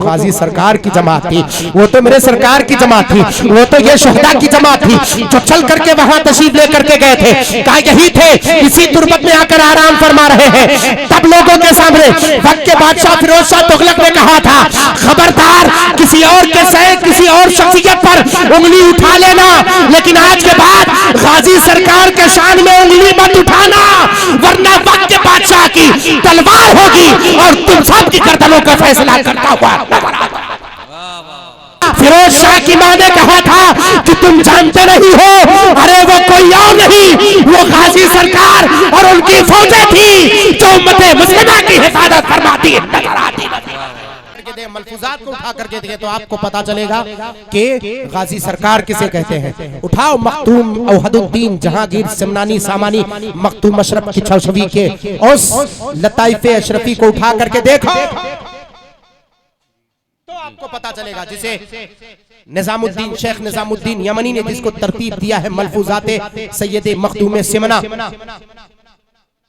गाजी सरकार की जमात थी, वो तो मेरे सरकार की जमात थी, वो तो ये शहदा की जमात थी जो चल करके वहां तशरीफ लेकर के गए थे। कहा यही थे, इसी तुरबत में आकर आराम फरमा रहे हैं। तब लोगों के सामने वक्त के बादशाह फिरोज शाह तुगलक ने कहा था, खबरदार किसी और के सह किसी और शख्सियत पर उंगली उठा लेना, लेकिन आज के बाद गाजी सरकार के शान में उंगली मत उठाना, वरना वक्त के बादशाह की तलवार होगी और तुम सब की गर्दनों का फैसला करता हुआ। फिरोज शाह की मां ने कहा था कि तुम जानते नहीं हो, अरे वो कोई और नहीं, वो गाजी सरकार और उनकी फौजें थी जो उम्मते मुस्लिमा की हिफाजत फरमाती नजर आती। मलफूजात को उठा करके देखे तो आपको पता चलेगा कि गाजी सरकार किसे कहते हैं। उठाओ मखदूम औहदुद्दीन जहांगीर सिमनानी सामानी मखदूम अशरफ की छवि के उस लताइफे अशरफी को उठा करके देखो तो आपको पता चलेगा, जिसे निजामुद्दीन शेख निजामुद्दीन यमनी ने जिसको तरतीब दिया है मलफूजाते सैयदे मखदूम सिमना,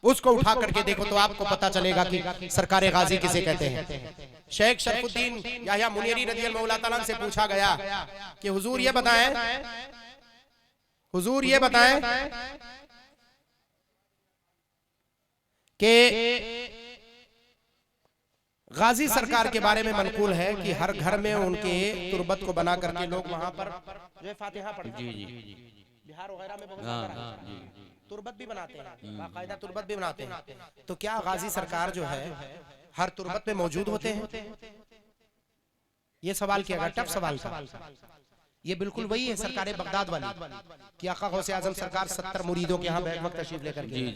उसको उठा करके देखो तो आपको पता चलेगा कि सरकार गाजी किसे कहते हैं। शेख शरफुद्दीन याह्या मुनीरी रज़ियल्लाहु ताला से पूछा गया कि हुजूर ये बताएं कि गाजी सरकार के बारे में मनकूल है कि हर घर में उनके तुरबत को बना करके लोग वहां पर जो फातिहा पढ़ते हैं। बिहार वगैरह में बहुत तुरबत भी बनाते हैं, बाकायदा तुरबत भी बनाते हैं। तो क्या गाजी सरकार जो है हर तुरबत में मौजूद होते हैं? ये सवाल किया गया, टफ सवाल था। ये बिल्कुल वही है सरकार बगदाद वाली कि आका गौसे आजम सरकार 70 मुरीदों के यहाँ बैक वक्त तशरीफ लेकर गए।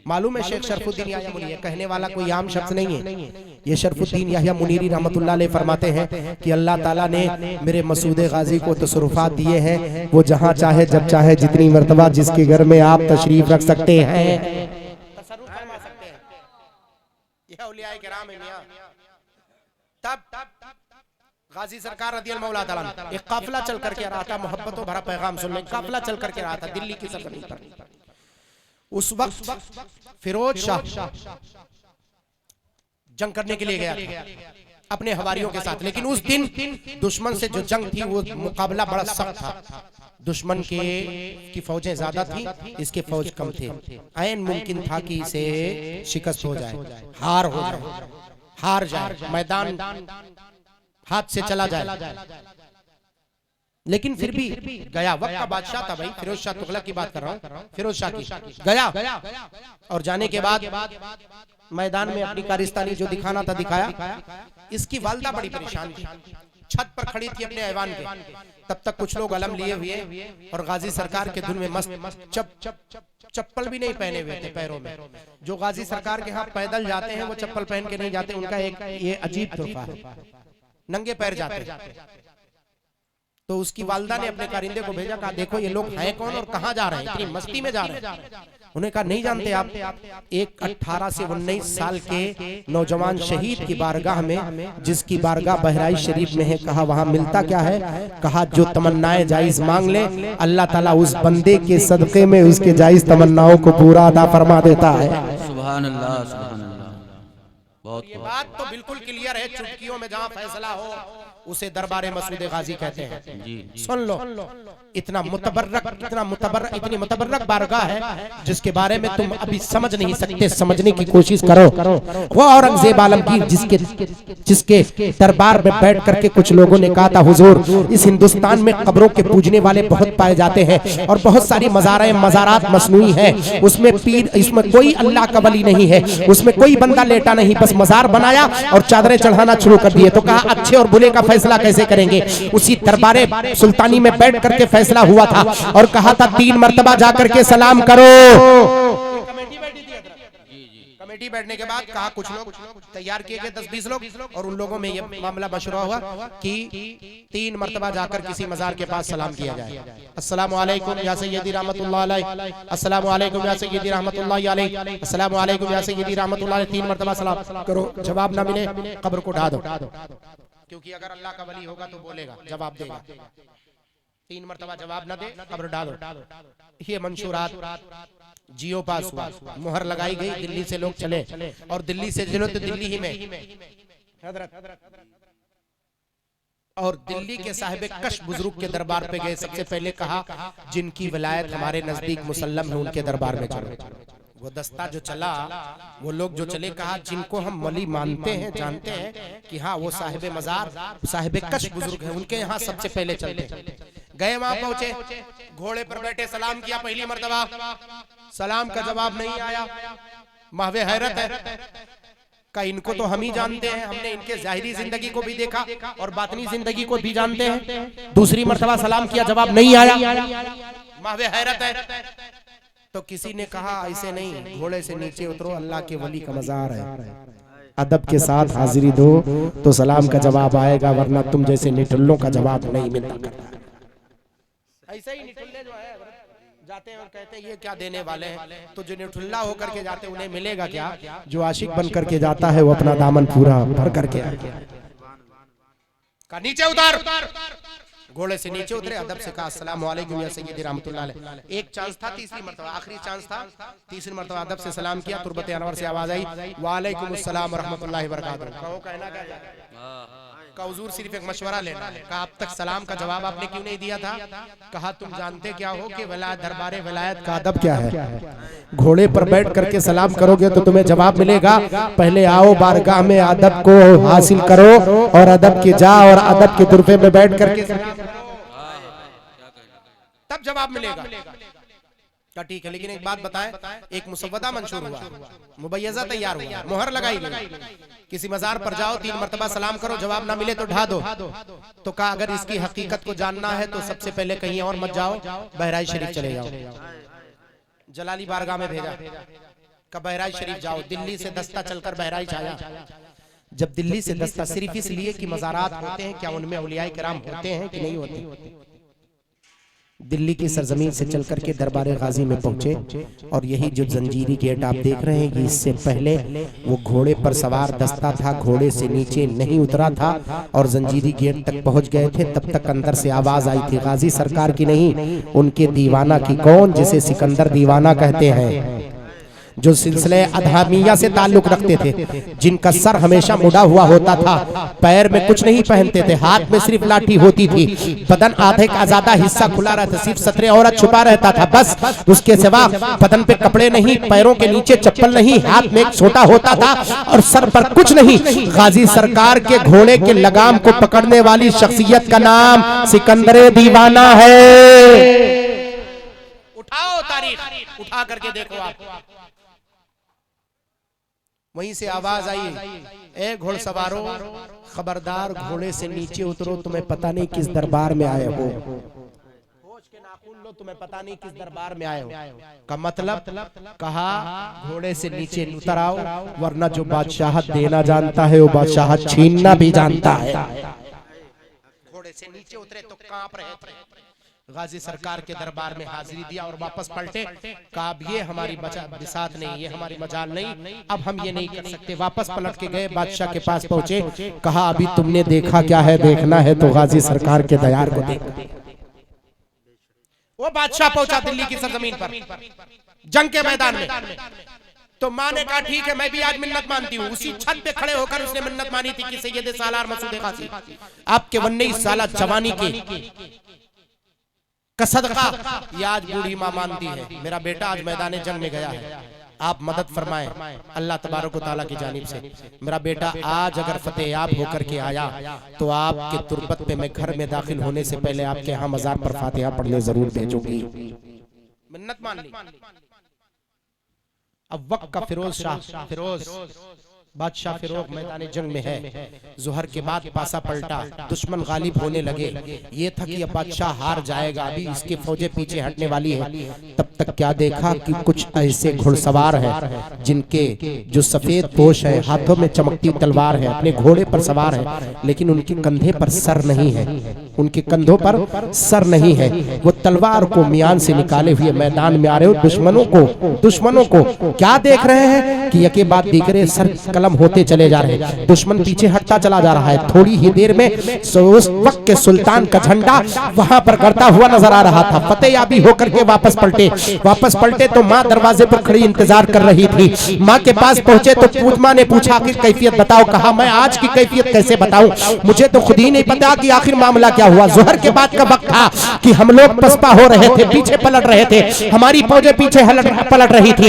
मालूम है शेख शरफुद्दीन याह्या मुनीरी, कहने वाला कोई आम शख्स नहीं है। ये शरफुद्दीन याह्या मुनीरी रहमतुल्लाह अलैह फरमाते हैं कि अल्लाह ताला ने मेरे मसूद गाजी को तसरुफात दिए हैं, वो जहाँ चाहे जब चाहे जितनी मर्तबा जिसके घर में आप तशरीफ रख सकते हैं, तब गाजी सरकार रज़ियल्लाहु ताला एक काफिला चल करके आ रहा था, मोहब्बतों भरा पैगाम सुनने काफिला चल करके रहा था दिल्ली की सरजमीन पर। उस वक्त फिरोज शाह जंग करने के लिए गया था अपने हवारियों के साथ, लेकिन उस दिन दुश्मन से जो जंग थी वो मुकाबला बड़ा सख्त था। दुश्मन की फौजें ज्यादा थी, इसके फौज कम थे। ऐन मुमकिन था कि इसे शिकस्त हो जाए, हार जाए, मैदान हाथ से चला जाए, लेकिन फिर भी गया। वक्त का बादशाह था भाई, फिरोज शाह तुगलक की बात कर रहा हूँ, फिरोज शाह की गया और जाने के बाद मैदान में अपनी कारिस्तानी जो दिखाना था दिखाया। इसकी वालदा बड़ी परेशान थी, छत पर खड़ी थी अपने ऐवान के। तब तक कुछ लोग अलम लिए हुए और गाजी सरकार के धुन में मस्त चप्पल भी नहीं पहने हुए थे पैरों में। जो गाजी सरकार के यहाँ पैदल जाते हैं वो चप्पल पहन के नहीं जाते, उनका एक ये अजीब तोहफा है, नंगे पैर जाते। तो उसकी वालदा ने अपने कारिंदे को भेजा, कहा देखो ये लोग हैं कौन और कहाँ जा रहे हैं, इतनी मस्ती में जा रहे हैं। उन्हें कहा नहीं जानते आप, एक 18 से 19 साल के नौजवान शहीद की बारगाह में, जिसकी बारगाह बहराइच शरीफ में है, कहा वहां मिलता क्या है? कहा जो तमन्नाएं जायज मांग ले अल्लाह ताला उस बंदे के सदके में उसके जायज तमन्नाओं को पूरा अदा फरमा देता है। सुभान अल्लाह, सुभान अल्लाह। ये बात तो बिल्कुल क्लियर है, चुटकियों में जहाँ फैसला हो उसे दरबारे मसूद गाजी कहते हैं। सुन लो, इतनी मुतबर्रक बारगाह है जिसके बारे में तुम अभी समझ नहीं सकते, समझने की कोशिश करो। वो औरंगजेब आलमगीर जिसके दरबार में बैठ करके कुछ लोगों ने कहा था, हुजूर इस हिंदुस्तान में कब्रों के पूजने वाले बहुत पाए जाते हैं और बहुत सारी मज़ारात मसनूई है, उसमें पीर, इसमें कोई अल्लाह का वली नहीं है, उसमें कोई बंदा लेटा नहीं, बस मजार बनाया और चादरें चढ़ाना शुरू कर दिए। तो कहा अच्छे और बुरे का फैसला कैसे करेंगे? उसी दरबारे सुल्तानी में बैठ करके फैसला हुआ था और कहा था 3 मर्तबा जाकर के सलाम करो। कमेटी बैठने के बाद कहा कुछ लोग तैयार किए गए 10-20 लोग, और उन लोगों में यह मामला मशूरा हुआ कि 3 मर्तबा जाकर किसी मजार के पास सलाम किया जाए। अस्सलामु अलैकुम या सय्यदी रहमतुल्लाह अलैह, अस्सलामु अलैकुम या सय्यदी रहमतुल्लाह अलैह, अस्सलामु अलैकुम या सय्यदी रहमतुल्लाह अलैह। 3 मर्तबा सलाम करो, जवाब ना मिले कब्र को ढा दो, क्योंकि अगर अल्लाह का वली होगा तो बोलेगा, जवाब देगा। 3 मर्तबा जवाब न दे कब्र डालो। ये मंशूरात जियो पास हुआ, मुहर लगाई गई, दिल्ली से लोग चले और दिल्ली से चलो तो दिल्ली ही में और दिल्ली के साहिब कश बुजुर्ग के दरबार पे गए। सबसे पहले कहा जिनकी विलायत हमारे नजदीक मुसल्लम है उनके दरबार में चलो। वो दस्ता जो चला, वो लोग जो चले, कहा जिनको हम वली मानते हैं, जानते हैं कि हाँ वो साहिब मजार साहिब कश बुजुर्ग है, उनके यहाँ सबसे पहले चलते। गए वहां पहुंचे, घोड़े पर बैठे, सलाम किया पहली मर्तबा, सलाम का जवाब नहीं आया। महवे हैरत है का इनको तो हम ही जानते हैं, हमने इनके जाहिरी जिंदगी को भी देखा और बातनी जिंदगी को भी जानते हैं। दूसरी मर्तबा सलाम किया, जवाब नहीं आया। महवे हैरत है। तो किसी ने कहा ऐसे नहीं, घोड़े से नीचे उतरो, अल्लाह के वली का मजार है, अदब के साथ हाजिरी दो तो सलाम का जवाब आएगा, वरना तुम जैसे निठुल्लों का जवाब नहीं मिलता। ऐसे ही निठुल्ले जो है जाते हैं और कहते हैं ये क्या देने वाले हैं, तो जो निठुल्ला होकर के जाते हैं उन्हें मिलेगा क्या? जो आशिक बन करके जाता है वो अपना दामन पूरा भर करके का नीचे उतार। घोड़े से नीचे उतरे, अदब से कहा अस्सलाम वालेकुम या सय्यदी रहमतुल्लाह अलैह। एक चांस था, तीसरी मर्तबा आखिरी चांस था, तीसरी मर्तबा अदब से सलाम किया। तुरबत अनवर से आवाज आई वालेकुम अस्सलाम व रहमतुल्लाहि व बरकातहू। कहो कहना क्या का हुजूर सिर्फ एक मशवरा लेना है। कहा अब तक सलाम का जवाब आपने क्यों नहीं दिया था? कहा तुम जानते क्या हो कि विलायत दरबारे विलायत का अदब क्या है? घोड़े पर बैठ करके सलाम करोगे तो तुम्हें जवाब मिलेगा, पहले आओ बारगाह में अदब को हासिल करो और अदब के जा और अदब के दुर्फे में बैठ करके तब जवाब मिलेगा। ठीक है, लेकिन एक बात बताएं, एक मुसव्वदा मंशूर हुआ, मुबय्यज़ा तैयार हुआ, मोहर लगाई गई, किसी मजार पर जाओ 3 मर्तबा सलाम करो, जवाब ना मिले तो ढा दो। तो कहा अगर इसकी हकीकत को जानना है तो सबसे पहले कहीं और मत जाओ, बहराइच शरीफ चले जाओ। जलाली बारगाह में भेजा, कब बहराइच शरीफ जाओ। दिल्ली से दस्ता चलकर बहराइच आया। जब दिल्ली से दस्ता सिर्फ इसलिए कि मजारात होते हैं, क्या उनमें औलियाए किराम होते हैं कि नहीं होते? दिल्ली की सरजमीन से चलकर के दरबार गाजी में पहुंचे और यही जो जंजीरी गेट आप देख रहे हैं, इससे पहले वो घोड़े पर सवार दस्ता था, घोड़े से नीचे नहीं उतरा था और जंजीरी गेट तक पहुंच गए थे। तब तक अंदर से आवाज आई थी, गाजी सरकार की नहीं, उनके दीवाना की। कौन? जिसे सिकंदर दीवाना कहते हैं, जो सिलसिले अदहामिया से ताल्लुक रखते थे, जिनका सर हमेशा मुड़ा हुआ होता था, पैर में कुछ नहीं पहनते थे, हाथ में सिर्फ लाठी होती थी, बदन आधे का आजादा हिस्सा खुला रहता, सिर्फ सतरे औरत छुपा रहता था, बस उसके सिवा बदन पे कपड़े नहीं, पैरों के नीचे चप्पल नहीं, हाथ में एक छोटा होता था और सर पर कुछ नहीं। गाजी सरकार के घोड़े के लगाम को पकड़ने वाली शख्सियत का नाम सिकंदर दीवाना है। उठाओ तारीख, उठा करके देखो आप। वहीं से आवाज आई, ए घोड़सवारों, खबरदार घोड़े से नीचे उतरो, तुम्हें पता नहीं किस दरबार में आए हो। होश के नाखून लो, तुम्हें पता नहीं किस दरबार में आए हो। का मतलब कहा घोड़े से नीचे उतर आओ, वरना जो बादशाहत देना जानता है वो बादशाहत छीनना भी जानता है। घोड़े से नीचे उतरे तो कांप रहे थे। गाजी सरकार के दरबार में हाजिरी दिया और वापस पलटे। कहा अब ये हमारी बिसात नहीं, ये हमारी मजाल नहीं, अब हम ये नहीं कर सकते। वापस पलट के गए, बादशाह के पास पहुंचे। कहा अभी तुमने देखा क्या है? देखना है तो गाजी सरकार के दयार को देखो। वो बादशाह पहुंचा दिल्ली की सरजमीन पर, जंग के मैदान में। तो माँ ने कहा ठीक है, मैं भी आज मिन्नत मानती हूँ। उसी छत पे खड़े होकर उसने मिन्नत मानी थी कि सैयद सालार मसूद गाजी, आपके 19 साल जवानी के का सदका ये आज बूढ़ी माँ मानती है, मेरा बेटा आज मैदान जंग में गया है, आप मदद फरमाएं अल्लाह तबारक व तआला की जानिब से। मेरा बेटा आज अगर फतेहयाब होकर के आया तो आपके तुरबत पे मैं घर में दाखिल होने से पहले आपके यहाँ मजार पर फातिहा पढ़ने जरूर भेजूंगी। मिन्नत मान ली। अब वक्त का फिरोज बादशाह फिरोज मैदान जंग में है। जुहर के बाद पासा पलटा, दुश्मन गालिब होने लगे। ये था कि अब बादशाह हार जाएगा, अभी इसकी फौजें पीछे हटने वाली है। तब तक क्या देखा कि कुछ ऐसे घुड़सवार हैं जिनके जो सफेद पोश है, हाथों में चमकती तलवार है, अपने घोड़े पर सवार है, लेकिन उनके कंधे पर सर नहीं है। उनके कंधों पर सर नहीं है, वो तलवार को मियान से निकाले हुए मैदान में आ रहे हो। दुश्मनों को क्या देख रहे हैं कि यके बाद दीगरे सर कलम होते चले जा रहे हैं। दुश्मन पीछे हटता चला जा रहा है। थोड़ी ही देर में उस वक्त के सुल्तान का झंडा वहां पर गड़ता हुआ नजर आ रहा था। फतेहयाबी होकर के वापस पलटे तो माँ दरवाजे पर खड़ी इंतजार कर रही थी। माँ के पास पहुंचे तो माँ ने पूछा आखिर कैफियत बताओ। कहा मैं आज की कैफियत कैसे बताऊं, मुझे तो खुद ही नहीं पता कि आखिर मामला क्या हुआ। जोहर के बाद का वक्त था कि हम लोग पसपा हो रहे थे, पीछे पलट रहे थे, हमारी फौजें पीछे पलट रही थी।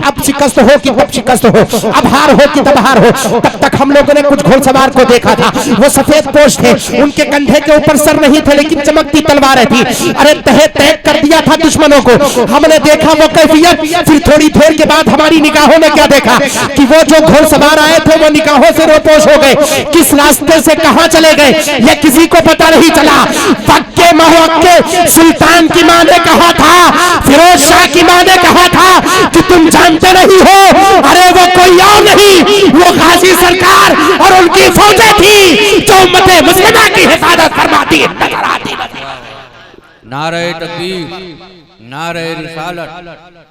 अब शिकस्त हो कि तब शिकस्त हो, अब हार हो कि तब हार हो। तब तक हम लोगों ने कुछ घोड़सवार को देखा था, वो सफेद पोश थे, उनके कंधे के ऊपर सर नहीं थे लेकिन चमकती तलवारें थी। अरे तह तह कर दिया था दुश्मनों को। हमने देखा वो कैफियत। फिर थोड़ी देर के बाद हमारी निगाहों ने क्या देखा कि वो जो घोड़सवार आए थे वो निगाहों से रोपोश हो गए। किस रास्ते से कहां चले गए ये किसी को पता नहीं चला। पक्के मौके सुल्तान की मां ने कहा था, फिरोज शाह की मां ने कहा था कि तुम जानते नहीं हो, अरे वो कोई और नहीं, वो गाजी सरकार और उनकी फौजें थी जो उम्मते मुस्लिमा की हिफाजत फरमाती नजर आती। नारे तकबीर, नारे रिसालत।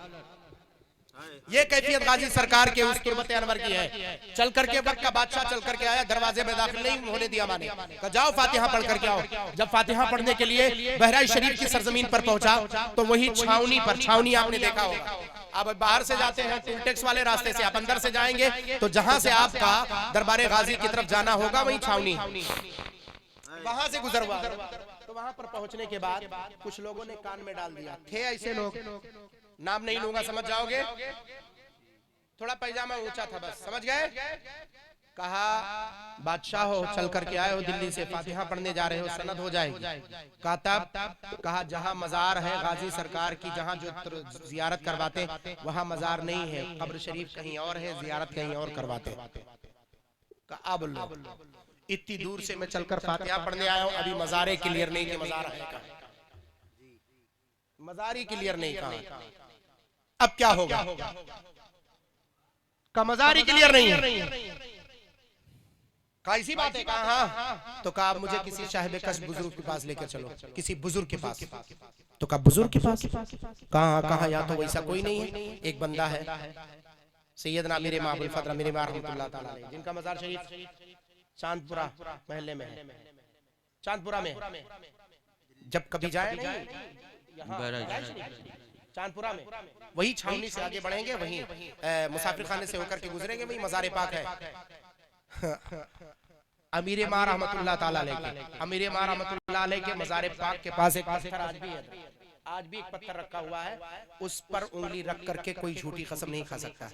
ये कैफियत गाजी सरकार के उस तुर्बत अनवर की है। चल करके वक्त का बादशाह चल करके आया, दरवाजे में दाखिल नहीं होने दिया माने, कहा जाओ फातिहा पढ़ करके आओ। जब फातिहा पढ़ने के लिए बहराइच शरीफ की सरजमीन पर पहुंचा तो वही छावनी आपने देखा होगा। अब बाहर से जाते हैं टोल टैक्स वाले रास्ते से, आप अंदर से जाएंगे तो जहां से आपका दरबारे गाजी की तरफ जाना होगा वही छावनी, वहां से गुजर हुआ। तो वहां पर पहुंचने के बाद कुछ लोगों ने कान में डाल दिया, थे ऐसे लोग, नाम नहीं लूंगा समझ जाओगे, थोड़ा पैजामा ऊंचा था बस, समझ गए। कहा बादशाह हो, चल करके आए हो दिल्ली से, फातिहा पढ़ने जा रहे हो, सनद हो जाएगी। कहा तब, कहा जहां मजार है गाजी सरकार की, जहां जो जियारत करवाते वहां मजार नहीं है, कब्र शरीफ कहीं और है, जियारत कहीं और करवाते। कहा अब लो, इतनी दूर से मैं चलकर फातिहा पढ़ने आया हूं, अभी मजारे क्लियर नहीं कि मजार है का, मजारी क्लियर नहीं कहा, अब क्या होगा। का मजारी क्लियर नहीं है, कहा इसी बात है। कहा हाँ, तो कहा मुझे किसी साहिब कश बुजुर्ग के पास लेकर चलो, किसी बुजुर्ग के पास। तो कहा बुजुर्ग के पास, कहा या तो वैसा कोई नहीं है, एक बंदा है सैयदना अमीर माह अबुल फद्ल अमीर माह रहमतुल्लाह ताला अलैह, जिनका मजार शरीफ चांदपुरा महल्ले में है, चांदपुरा में। जब कभी जाए चांदपुरा में, वही छावनी से आगे बढ़ेंगे, वही मुसाफिर खाने से होकर के गुजरेंगे, वही मज़ार पाक है। अमीर माह रहमतुल्लाह ताला अलैह के, अमीर माह रहमतुल्लाह अलैह के मज़ार पाक के पास एक पत्थर आज भी है, आज भी एक पत्थर रखा हुआ है, उस पर उंगली रख करके कोई झूठी कसम नहीं खा सकता।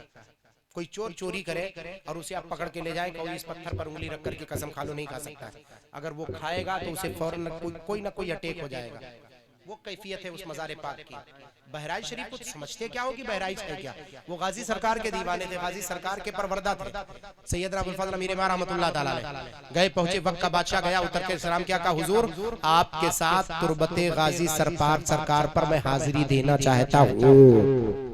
कोई चोर चोरी करे और उसे आप पकड़ के ले जाए, कोई इस पत्थर पर उंगली रख करके कसम खा लो, नहीं खा सकता। अगर वो खाएगा तो उसे फौरन कोई ना कोई अटैक हो जाएगा। वो कैफियत है उस मज़ार पाक की। बहराइच शरीफ को समझते क्या हो कि बहराइच है क्या, वो गाजी सरकार के दीवाने थे, गाजी सरकार के परवरदा थे। सैयदना अबुल फज़ल अमीर माह रहमतुल्लाह ताला अलैह गए, पहुंचे, वक्त का बादशाह गया, उतर के सलाम क्या कहा, हुजूर आपके साथ तुर्बते गाजी सरकार पर मैं हाजिरी देना चाहता हूँ।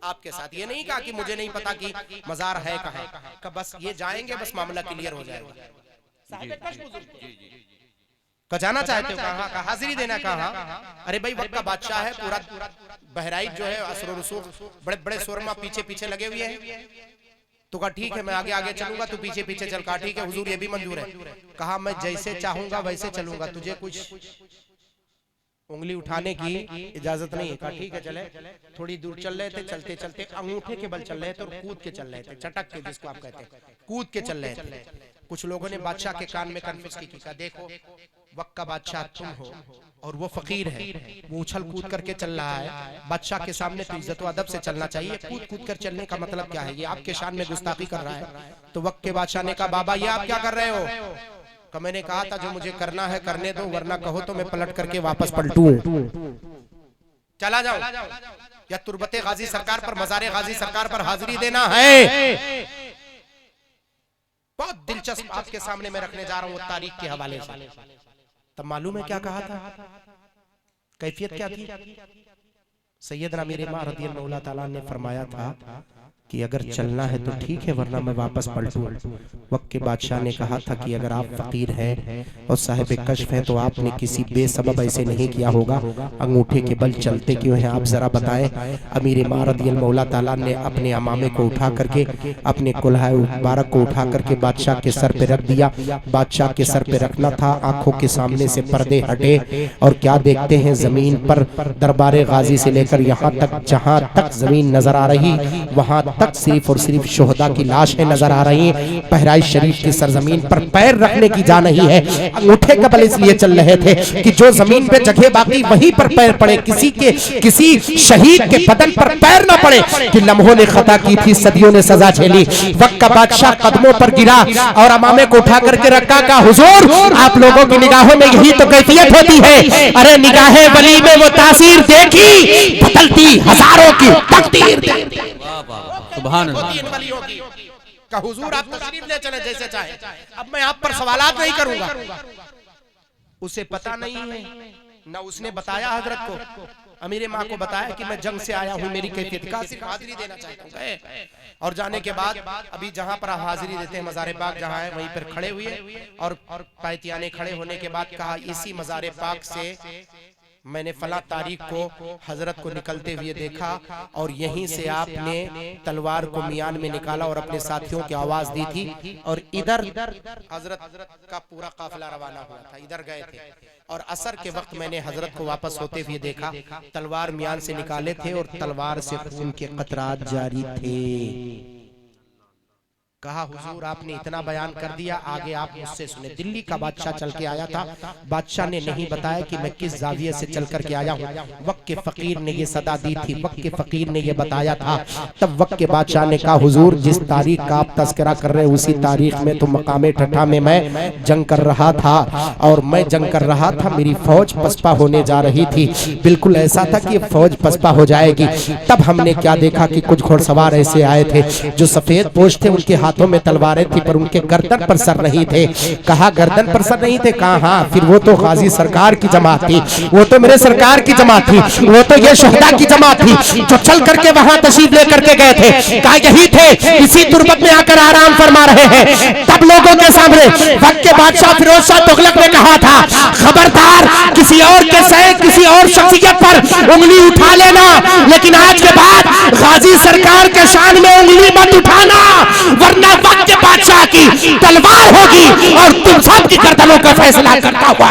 आपके साथ, ये नहीं कहा कि मुझे नहीं पता कि मजार है कहाँ का, बस ये जाएंगे, बस मामला क्लियर हो जाएगा। जाना चाहते हो कहाँ का, हाजिरी देना कहाँ। अरे भाई वक्त का बादशाह है, पूरा बहराइच जो है असर रसूख, बड़े बड़े शोरमा पीछे पीछे लगे हुए हैं। तो कहा ठीक है मैं आगे आगे चलूंगा, तू पीछे पीछे चल। कहा ठीक है हुजूर ये भी मंजूर है। कहा मैं जैसे चाहूंगा वैसे चलूंगा, तुझे कुछ उंगली उठाने की इजाजत नहीं है। कहा ठीक है चले। थोड़ी दूर चल रहे थे, चलते चलते अंगूठे के बल चल रहे थे और कूद के चल रहे थे, चटक के जिसको आप कहते हैं, कूद के चल रहे थे। कुछ लोगों ने बादशाह के कान में कन्फ्यूज की, कहा देखो वक्त का बादशाह तुम हो और वो फकीर है, वो उछल कूद करके चल रहा है, बादशाह के सामने तो इज्जत व अदब से चलना चाहिए, कूद कूद कर चलने का मतलब क्या है, ये आपके शान में गुस्ताखी कर रहा है। तो वक्त के बादशाह ने कहा बाबा ये आप क्या कर रहे हो। तो मैंने कहा था जो मुझे करना है करने दो, वरना कहो तो मैं पलट करके वापस पलटूं, चला जाओ। या तुर्बते गाजी सरकार पर, मज़ारे गाजी सरकार पर हाजिरी देना है। बहुत दिलचस्प आपके सामने मैं रखने जा रहा हूँ तारीख के हवाले से। तब मालूम है क्या कहा था, कैफियत क्या थी। सैयदना अमीर माह रज़ियल्लाहु ताला ने फरमाया था कि अगर चलना है तो ठीक है, वरना मैं वापस पलटूं। वक्त के बादशाह ने कहा था कि अगर आप फकीर हैं और साहिब कश्फ हैं तो आपने किसी बेसबब ऐसे नहीं किया होगा, अंगूठे के बल चलते क्यों हैं आप जरा बताएं। अमीर रज़ियल्लाहु मौला ताला ने अपने अमामे को उठा करके, अपने कुल्हा मुबारक को उठा करके बादशाह के सर पे रख दिया। बादशाह के सर पे रखना था, आंखों के सामने से पर्दे हटे और क्या देखते हैं, जमीन पर दरबारे गाजी से लेकर यहाँ तक जहाँ तक जमीन नजर आ रही वहाँ तक सिर्फ और सिर्फ शोहदा की लाशें नजर आ रही हैं। बहराइच शरीफ की सरजमीन पर पैर रखने की जा नहीं है। अंगूठे का बल इसलिए चल रहे थे कि जो जमीन पे जगह बाकी वहीं पर पैर पड़े, किसी शहीद के बदन पर पैर ना पड़े। कि लम्हों ने खता की थी, सदियों ने सजा झेली। वक्त का बादशाह कदमों पर गिरा और अमामे को उठा करके रखा। का हुजूर, आप लोगों की निगाहों में यही तो कैफियत होती है। अरे निगाहे वली में वो तासीर देखी, बदलती हजारों की तकदीर देखी। सुभान अल्लाह। का हुजूर आप तशरीफ ले चले जैसे चाहे। अब मैं आप पर सवालात नहीं करूंगा। उसे पता नहीं है, न उसने बताया हजरत को। अमीर माँ को बताया कि मैं जंग से आया हूँ, मेरी कैफियत का सिर्फ हाजिरी देना चाहता हूँ। और जाने के बाद अभी जहाँ पर आप हाजिरी देते हैं मज़ारे पाक जहाँ है वहीं पर खड़े हुए और पायतियाने खड़े होने के बाद कहा, इसी मज़ारे पाक से मैंने फला तारीख को हजरत को निकलते हुए देखा और यहीं से आपने तलवार को मियान में निकाला और अपने साथियों की आवाज दी थी और इधर हजरत का पूरा काफिला रवाना हुआ था, इधर गए थे। और असर के वक्त मैंने हजरत को वापस होते हुए देखा, तलवार मियान से निकाले थे और तलवार से खून के कतरात जारी थे। कहा हुजूर आपने इतना बयान कर दिया, आगे आप मुझसे सुने। दिल्ली का बादशाह चल के आया था, बादशाह ने नहीं बताया कि मैं किस जाविये से चल कर के आया हूँ। वक्त के फकीर ने ये सदा दी थी, वक्त के फकीर ने ये बताया था। तब वक्त के बादशाह ने कहा हुजूर जिस तारीख का आप तस्करा कर रहे हैं उसी तारीख में तो मकामे ठठा में मैं जंग कर रहा था और मैं जंग कर रहा था, मेरी फौज पसपा होने जा रही थी। बिल्कुल ऐसा था कि फौज पसपा हो जाएगी। तब हमने क्या देखा कि कुछ घुड़सवार ऐसे आए थे जो सफेद पोश थे, उनके हाथों में तलवारें थी पर उनके गर्दन पर सर नहीं थे। कहा गर्दन पर सर नहीं थे, कहा हाँ, फिर वो तो गाजी सरकार की जमात थी, वो तो मेरे सरकार की जमात थी, वो तो ये शहदा की जमात थी जो चल करके वहां तशरीफ लेकर के गए थे। कहा यही थे, इसी तुरबत में आकर आराम फरमा रहे हैं। तब लोगों के सामने वक्त के बादशाह फिरोज शाह तुगलक ने कहा था, खबरदार किसी और के सह किसी और शख्सियत पर उंगली उठा लेना, लेकिन आज के बाद गाजी सरकार के शान में उंगली मत उठाना, वरना वक्त के बादशाह की तलवार होगी और तुम सब की गर्दनों का फैसला करता हुआ।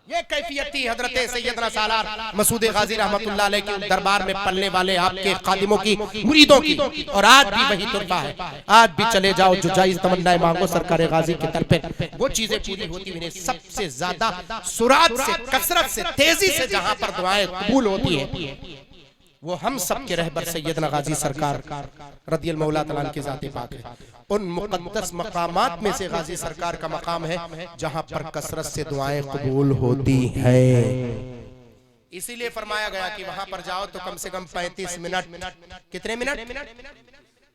ये कैफियत थी हजरत सैयदना सालार मसूद गाजी रहमतुल्लाह अलैह के दरबार में पलने वाले आपके खादिमों की, मुरीदों की। और आज भी वही तुरबा है, आज भी चले जाओ जो जायज तमन्नाएं मांगो सरकार गाजी की तरफ पे वो चीजें पूरी होती हुई। सबसे ज्यादा सुरात से, कसरत से, तेजी से जहां पर दुआएं कबूल होती है वो हम सब के रहबर सैयदना गाजी सरकार रज़ियल्लाहु मौला तआला की ज़ात पाक है। उन मुक़द्दस मकामात में से गाजी सरकार का मकाम है जहां पर कसरत से दुआएं कबूल होती है। इसीलिए फरमाया गया कि वहां पर जाओ तो कम से कम 35 मिनट, कितने मिनट,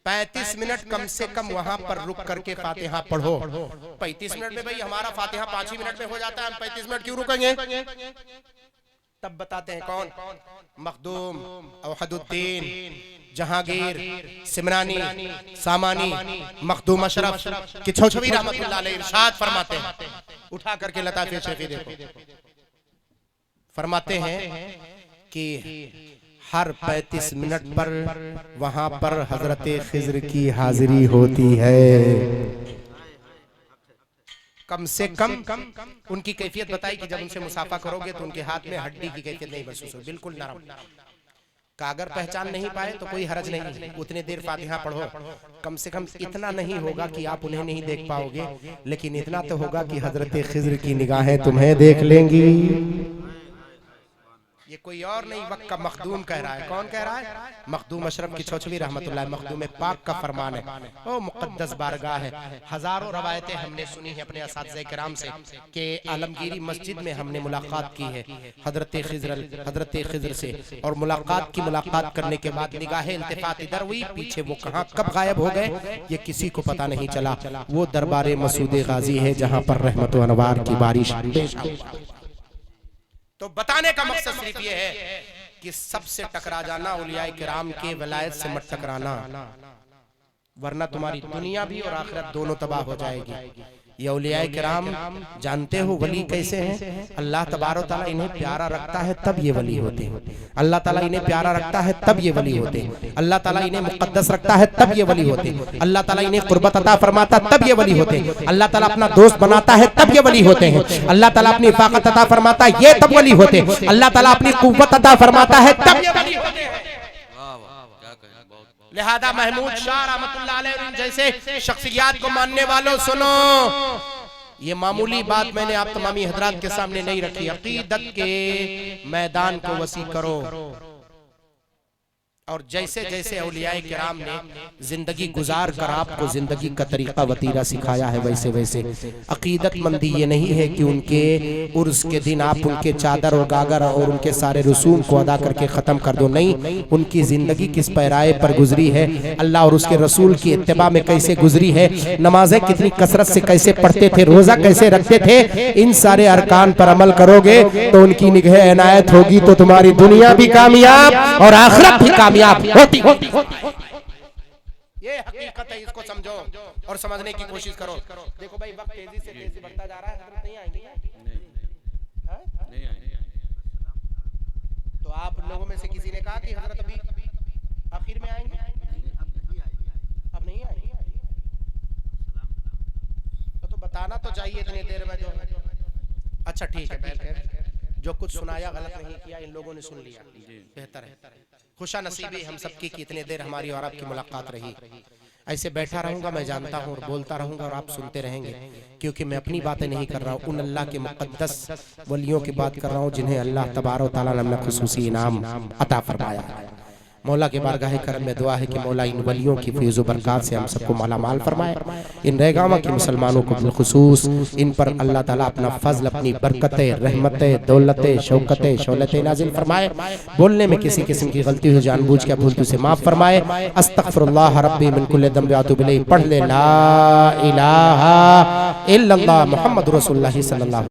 35 मिनट कम से कम वहां पर रुक करके फातिहा पढ़ो। 35 मिनट में भाई हमारा फातिहा 5 ही मिनट में हो जाता है, हम 35 मिनट क्यों रुकेंगे? तब बताते हैं कौन, मखदूम, औहदुद्दीन, जहांगीर, सिमरानी, सामानी, मखदूम अशरफ की छौछवी रहमतुल्लाह अलैह इरशाद फरमाते हैं, उठा करके लताफ़े शेफ़ी देखो, फरमाते हैं कि हर 35 मिनट पर वहां पर हजरत खिज़्र की हाजिरी होती है। कम से कम उनकी कैफियत बताई कि जब उनसे मुसाफा करोगे तो उनके हाथ में हड्डी की कैफियत नहीं महसूस हो, बिल्कुल नरम। का अगर पहचान नहीं पाए तो कोई हरज नहीं, उतने देर फातिहा पढ़ो। कम से कम इतना नहीं होगा कि आप उन्हें नहीं देख पाओगे, लेकिन इतना तो होगा कि हजरत खिज़्र की निगाहें तुम्हें देख लेंगी। ये कोई और नहीं, वक्त का मखदूम कह रहा है। कौन कह रहा है? मखदूम अशरफ की छौछवी रहमतुल्लाह मखदूम पाक का फरमान है। ओ मुक़द्दस बारगाह है। हजारों रवायतें हमने सुनी है अपने असातिज़े किराम से कि आलमगीरी मस्जिद में हमने मुलाकात की है हजरत खिज़्र से, और मुलाकात करने के बाद निगाहें इल्तिफात इधर हुई, पीछे वो कहाँ कब गायब हो गए ये किसी को पता नहीं चला। वो दरबार मसूद गाजी है जहाँ पर रहमत व अनवार की बारिश। तो बताने का मकसद सिर्फ ये है कि सबसे टकरा जाना, औलियाए किराम के वलायत से मत टकराना, वरना तुम्हारी दुनिया भी और आखिरत दोनों तबाह हो जाएगी। ये औलियाए किराम जानते हो वली कैसे हैं? अल्लाह तबारो ताला इन्हें प्यारा रखता है तब ये वली होते हैं। अल्लाह ताला इन्हें प्यारा रखता है तब ये वली होते हैं। अल्लाह ताला इन्हें मुक़द्दस रखता है तब ये वली होते हैं। अल्लाह ताला इन्हें कुर्बत अता फरमाता तब ये वली होते हैं। अल्लाह ताला अपना दोस्त बनाता है तब ये वली होते हैं। अल्लाह ताला अपनी ताकत अता फरमाता है ये तब वली होते हैं। अल्लाह ताला अपनी कुव्वत अता फरमाता है तब ये वली होते हैं। लिहाजा महमूद शाह रहमतुल्लाह अलैह जैसे शख्सियात को मानने वालों सुनो, ये मामूली बात मैंने आप तमामी हजरात के सामने नहीं रखी। अकीदत के मैदान को वसी करो और जैसे जैसे औलियाए किराम ने जिंदगी गुजार कर आपको जिंदगी का तरीका वतीरा सिखाया है, वैसे वैसे अकीदतमंदी ये नहीं है कि उनके उर्स के दिन आप उनके चादर और गागर और उनके सारे रसूम को अदा करके ख़त्म कर दो। नहीं, उनकी ज़िंदगी किस पैराए पर गुजरी है, अल्लाह और उसके रसूल की इत्तिबा में कैसे गुजरी है, नमाजें कितनी कसरत से कैसे पढ़ते थे, रोज़ा कैसे रखते थे, इन सारे अरकान पर अमल करोगे तो उनकी निगाह इनायत होगी तो तुम्हारी दुनिया भी कामयाब और आखिरत भी कामयाब होती। ये हकीकत है, इसको समझो और समझने की कोशिश करो। देखो भाई वक्त तेजी से तेजी बढ़ता जा रहा है, हजरत नहीं आएंगे तो आप लोगों में से किसी ने कहा कि हजरत अभी आखिर में आएंगे, अब नहीं आएंगे तो बताना तो चाहिए इतनी देर में। जो अच्छा ठीक है, जो कुछ सुनाया गलत नहीं किया, इन लोगों ने सुन लिया, बेहतर है। खुशा नसीबी हम सबकी कि इतने देर हमारी और आपकी मुलाकात रही। ऐसे बैठा रहूंगा मैं जानता हूँ और बोलता रहूंगा और आप सुनते रहेंगे, क्योंकि मैं अपनी बातें नहीं कर रहा हूँ, उन अल्लाह के मुक़द्दस वलियों की बात कर रहा हूँ जिन्हें अल्लाह तबारक व तआला ने खुसूसी इनाम अता फरमाया है। मौला के बारगाह करम में दुआ है कि मौला इन वलियों की फैज़ व बरक़ात से हम सबको माला माल फरमाए। इन रहगामा के मुसलमानों को बिलखुसूस इन पर अल्लाह ताला अपना फजल, अपनी बरकतें, रहमतें, दौलतें, शौकतें, शौलतें नाजिल फरमाए। बोलने में किसी किस्म की गलती हो जानबूझ के भूल से माफ़ फरमाए। अस्तग़फिरुल्लाह रब्बी मिन कुल्लि ज़ंब व अतूबु इलैह। पढ़ ले ला इलाहा इल्लल्लाह मुहम्मद रसूलुल्लाह सल्लल्लाहु